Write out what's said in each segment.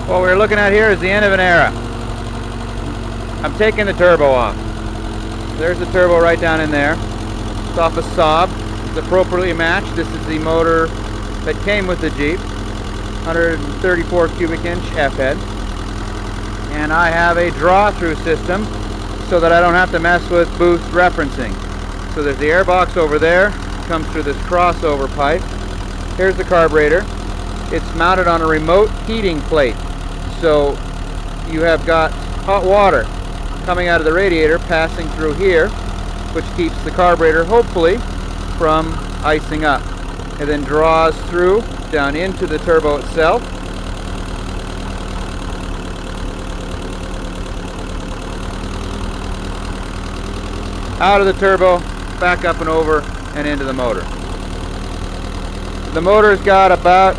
What we're looking at here is the end of an era. I'm taking the turbo off. There's the turbo right down in there. It's off a Saab. It's appropriately matched. This is the motor that came with the Jeep. 134 cubic inch F-head. And I have a draw-through system so that I don't have to mess with boost referencing. So there's the air box over there. It comes through this crossover pipe. Here's the carburetor. It's mounted on a remote heating plate. So you have got hot water coming out of the radiator passing through here, which keeps the carburetor hopefully from icing up. It then draws through down into the turbo itself. Out of the turbo, back up and over and into the motor. The motor's got about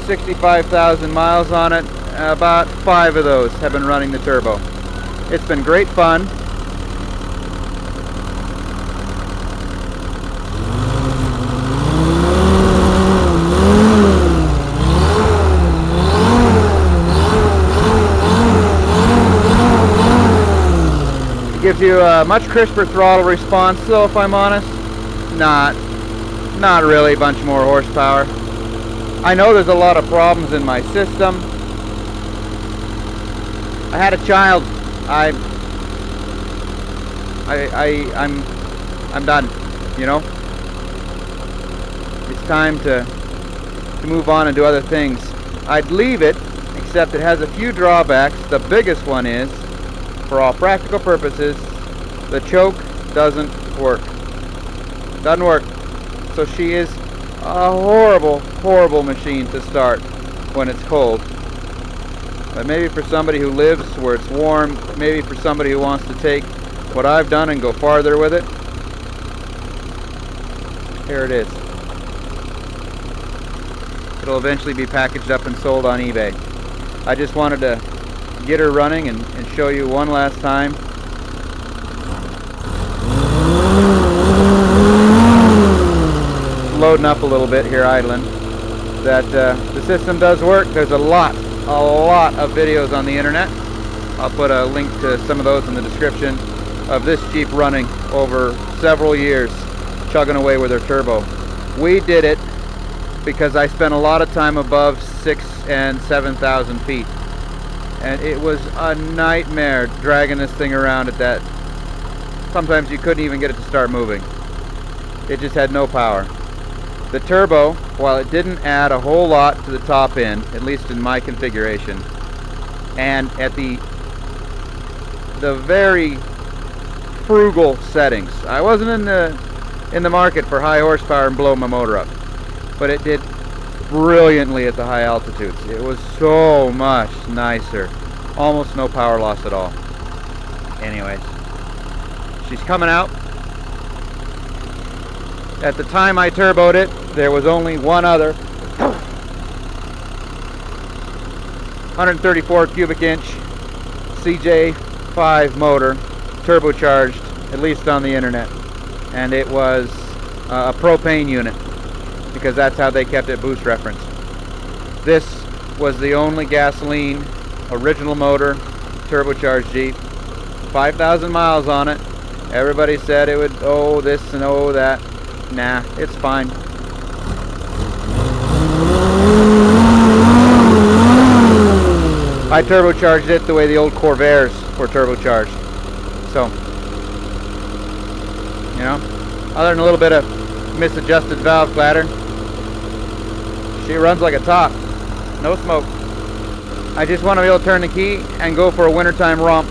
65,000 miles on it. About 5 of those have been running the turbo. It's been great fun. It gives you a much crisper throttle response, though, if I'm honest. Not really a bunch more horsepower. I know there's a lot of problems in my system. I had a child. I'm done, you know. It's time to move on and do other things. I'd leave it, except it has a few drawbacks. The biggest one is, for all practical purposes, the choke doesn't work. Doesn't work. So she is a horrible, horrible machine to start when it's cold. But maybe for somebody who lives where it's warm, maybe for somebody who wants to take what I've done and go farther with it, here it is. It'll eventually be packaged up and sold on eBay. I just wanted to get her running and show you one last time. Loading up a little bit here idling. That the system does work. There's a lot of videos on the internet. I'll put a link to some of those in the description of this Jeep running over several years, chugging away with her turbo. We did it because I spent a lot of time above 6,000 and 7,000 feet, and it was a nightmare dragging this thing around at that. Sometimes you couldn't even get it to start moving. It just had no power. The turbo, while it didn't add a whole lot to the top end, at least in my configuration, and at the very frugal settings, I wasn't in the market for high horsepower and blow my motor up, but it did brilliantly at the high altitudes. It was so much nicer. Almost no power loss at all. Anyways, she's coming out. At the time I turboed it, there was only one other 134 cubic inch CJ5 motor, turbocharged, at least on the internet, and it was a propane unit, because that's how they kept it boost referenced. This was the only gasoline original motor turbocharged Jeep. 5,000 miles on it. Everybody said it would oh this and oh that. Nah, it's fine. I turbocharged it the way the old Corvairs were turbocharged. So, you know, other than a little bit of misadjusted valve clatter, she runs like a top. No smoke. I just want to be able to turn the key and go for a wintertime romp.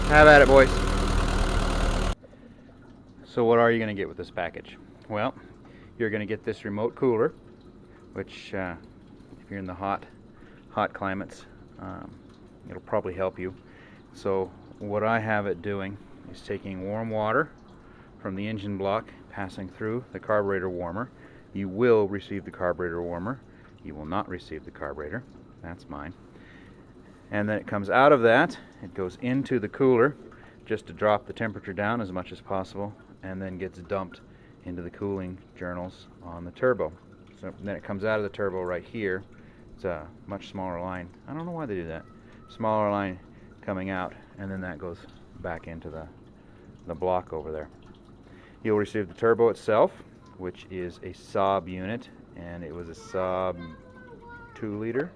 Have at it, boys. So what are you going to get with this package? Well, you're going to get this remote cooler, which if you're in the hot climates, it'll probably help you. So what I have it doing is taking warm water from the engine block, passing through the carburetor warmer. You will receive the carburetor warmer. You will not receive the carburetor. That's mine. And then it comes out of that, it goes into the cooler just to drop the temperature down as much as possible, and then gets dumped into the cooling journals on the turbo. So then it comes out of the turbo right here. It's a much smaller line. I don't know why they do that. Smaller line coming out, and then that goes back into the block over there. You'll receive the turbo itself, which is a Saab unit, and it was a Saab 2-liter.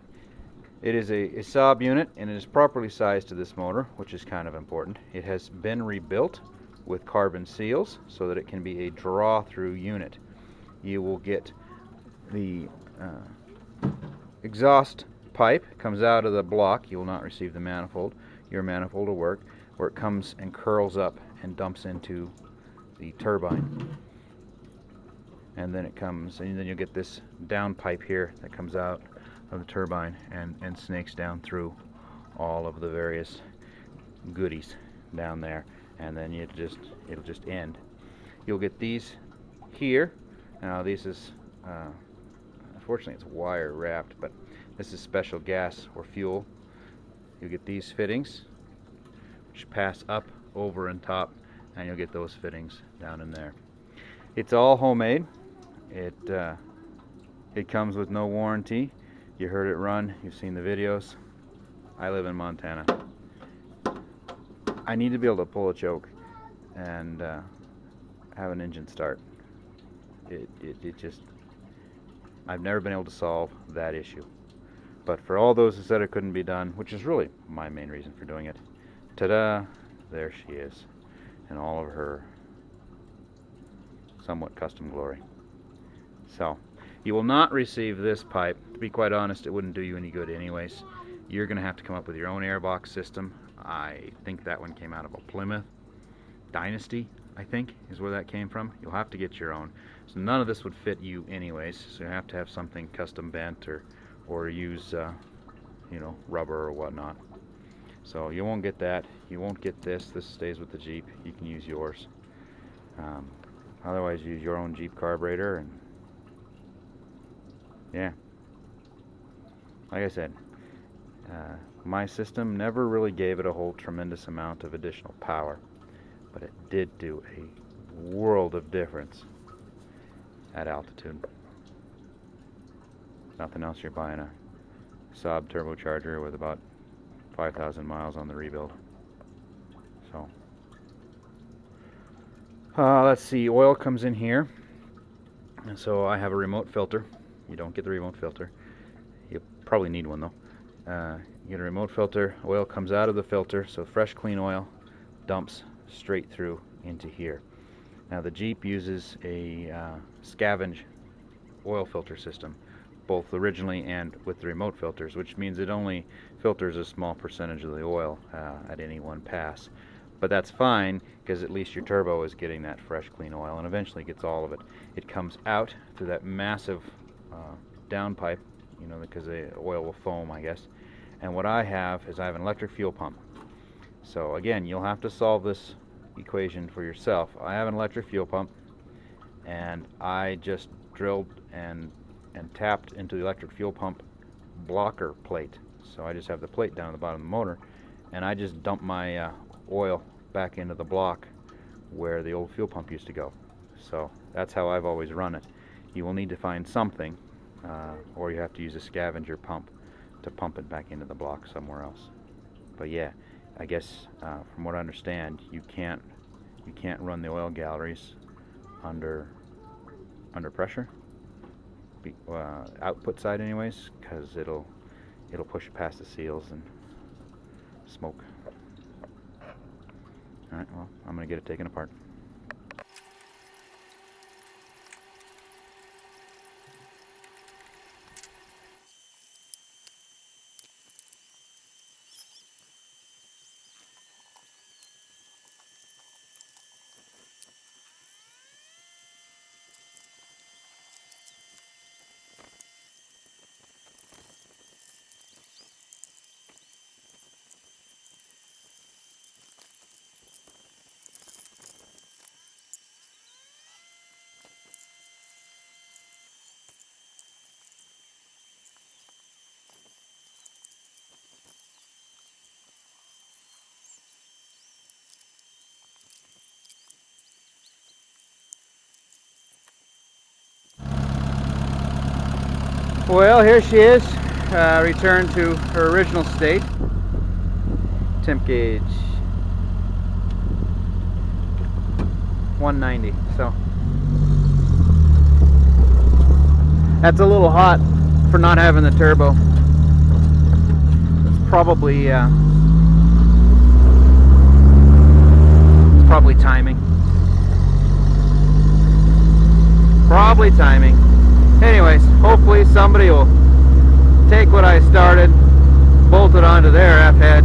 It is a Saab unit, and it is properly sized to this motor, which is kind of important. It has been rebuilt with carbon seals so that it can be a draw-through unit. You will get the exhaust pipe comes out of the block. You will not receive the manifold. Your manifold will work where it comes and curls up and dumps into the turbine. And then it comes, and then you'll get this down pipe here that comes out of the turbine and snakes down through all of the various goodies down there, and then it'll just end. You'll get these here. Now this is unfortunately it's wire wrapped, but this is special gas or fuel. You'll get these fittings which pass up, over, and top, and you'll get those fittings down in there. It's all homemade. It comes with no warranty. You heard it run, you've seen the videos. I live in Montana. I need to be able to pull a choke and have an engine start. It just, I've never been able to solve that issue. But for all those who said it couldn't be done, which is really my main reason for doing it, ta-da, there she is in all of her somewhat custom glory. So, you will not receive this pipe. To be quite honest, it wouldn't do you any good anyways. You're going to have to come up with your own airbox system. I think that one came out of a Plymouth Dynasty, I think, is where that came from. You'll have to get your own. So none of this would fit you anyways, so you have to have something custom bent or use you know, rubber or whatnot. So you won't get that. You won't get this. This stays with the Jeep. You can use yours. Otherwise, use your own Jeep carburetor, and yeah, like I said, my system never really gave it a whole tremendous amount of additional power, but it did do a world of difference at altitude. Nothing else, you're buying a Saab turbocharger with about 5,000 miles on the rebuild. So let's see, oil comes in here, and so I have a remote filter. You don't get the remote filter. You probably need one though. You get a remote filter. Oil comes out of the filter, so fresh clean oil dumps straight through into here. Now the Jeep uses a scavenge oil filter system, both originally and with the remote filters, which means it only filters a small percentage of the oil at any one pass. But that's fine, because at least your turbo is getting that fresh clean oil, and eventually gets all of it. It comes out through that massive downpipe, you know, because the oil will foam, I guess. And what I have is I have an electric fuel pump. So again, you'll have to solve this equation for yourself. I have an electric fuel pump, and I just drilled and tapped into the electric fuel pump blocker plate. So I just have the plate down at the bottom of the motor, and I just dump my oil back into the block where the old fuel pump used to go. So that's how I've always run it. You will need to find something, or you have to use a scavenger pump to pump it back into the block somewhere else. But yeah, I guess from what I understand, you can't run the oil galleries under pressure, output side anyways, because it'll push it past the seals and smoke. Alright, well, I'm going to get it taken apart. Well, here she is, returned to her original state. Temp gauge 190. So that's a little hot for not having the turbo. It's probably timing. Probably timing. Anyways, hopefully somebody will take what I started, bolt it onto their F-head,